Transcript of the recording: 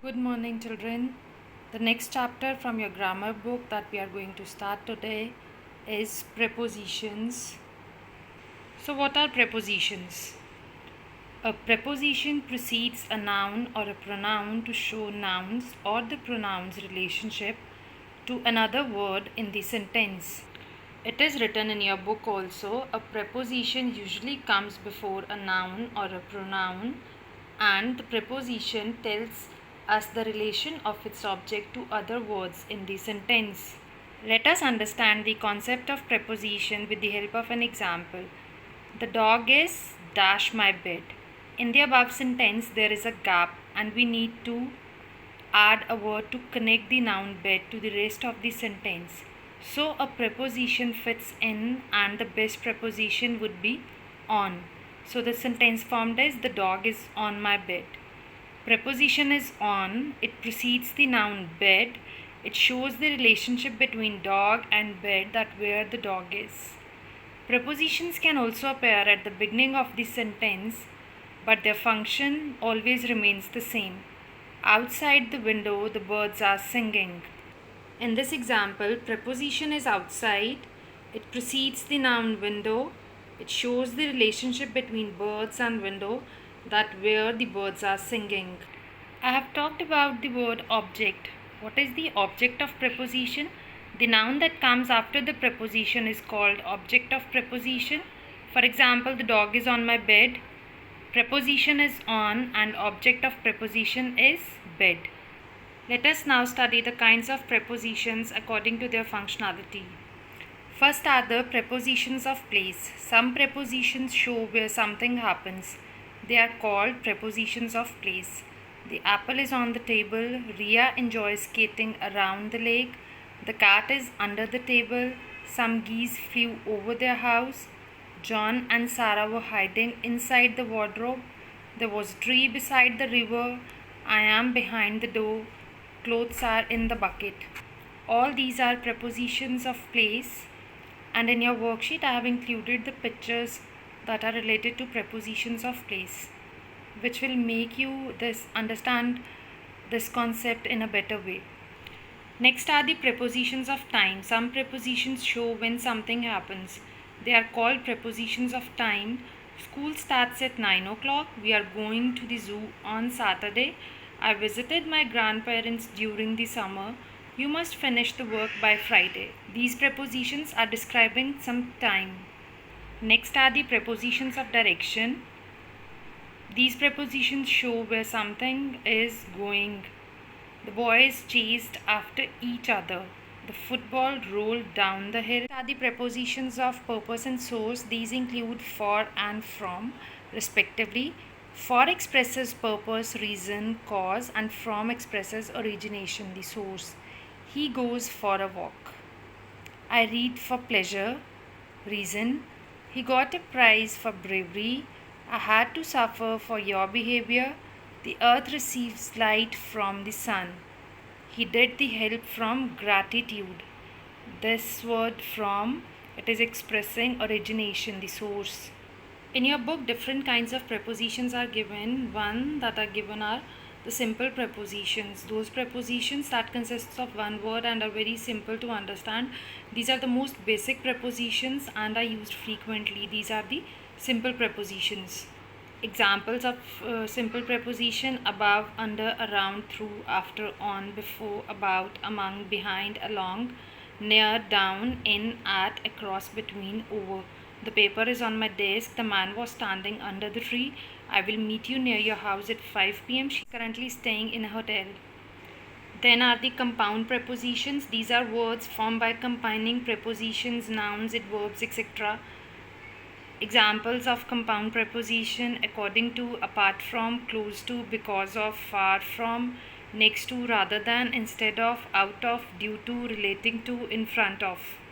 Good morning, children. The next chapter from your grammar book that we are going to start today is prepositions. So, what are prepositions? A preposition precedes a noun or a pronoun to show nouns or the pronoun's relationship to another word in the sentence. It is written in your book also. A preposition usually comes before a noun or a pronoun, and the preposition tells us the relation of its object to other words in the sentence. Let us understand the concept of preposition with the help of an example. The dog is dash my bed. In the above sentence, there is a gap, and we need to add a word to connect the noun bed to the rest of the sentence. So a preposition fits in, and the best preposition would be on. So the sentence formed is the dog is on my bed. Preposition is on. It precedes the noun bed. It shows the relationship between dog and bed, that where the dog is. Prepositions can also appear at the beginning of the sentence, but their function always remains the same. Outside the window, the birds are singing. In this example, preposition is outside. It precedes the noun window. It shows the relationship between birds and window, that where the birds are singing. I have talked about the word object. What is the object of preposition? The noun that comes after the preposition is called object of preposition. For example, the dog is on my bed. Preposition is on and object of preposition is bed. Let us now study the kinds of prepositions according to their functionality. First are the prepositions of place. Some prepositions show where something happens. They are called prepositions of place. The apple is on the table. Ria enjoys skating around the lake. The cat is under the table. Some geese flew over their house. John and Sarah were hiding inside the wardrobe. There was a tree beside the river. I am behind the door. Clothes are in the bucket. All these are prepositions of place, and in your worksheet I have included the pictures that are related to prepositions of place, which will make you understand this concept in a better way. Next are the prepositions of time. Some prepositions show when something happens. They are called prepositions of time. School starts at 9 o'clock. We are going to the zoo on Saturday. I visited my grandparents during the summer. You must finish the work by Friday. These prepositions are describing some time. Next are the prepositions of direction. These prepositions show where something is going. The boys chased after each other. The football rolled down the hill. These are the prepositions of purpose and source. These include for and from, respectively. For expresses purpose, reason, cause, and from expresses origination, the source. He goes for a walk. I read for pleasure, reason. He got a prize for bravery. I had to suffer for your behavior. The earth receives light from the sun. He did the help from gratitude. This word from, it is expressing origination, the source. In your book, different kinds of prepositions are given. One that are given are the simple prepositions. Those prepositions that consists of one word and are very simple to understand. These are the most basic prepositions and are used frequently. These are the simple prepositions. Examples of simple preposition: above, under, around, through, after, on, before, about, among, behind, along, near, down, in, at, across, between, over. The paper is on my desk. The man was standing under the tree. I will meet you near your house at 5 p.m. She is currently staying in a hotel. Then are the compound prepositions. These are words formed by combining prepositions, nouns, adverbs, etc. Examples of compound preposition: according to, apart from, close to, because of, far from, next to, rather than, instead of, out of, due to, relating to, in front of.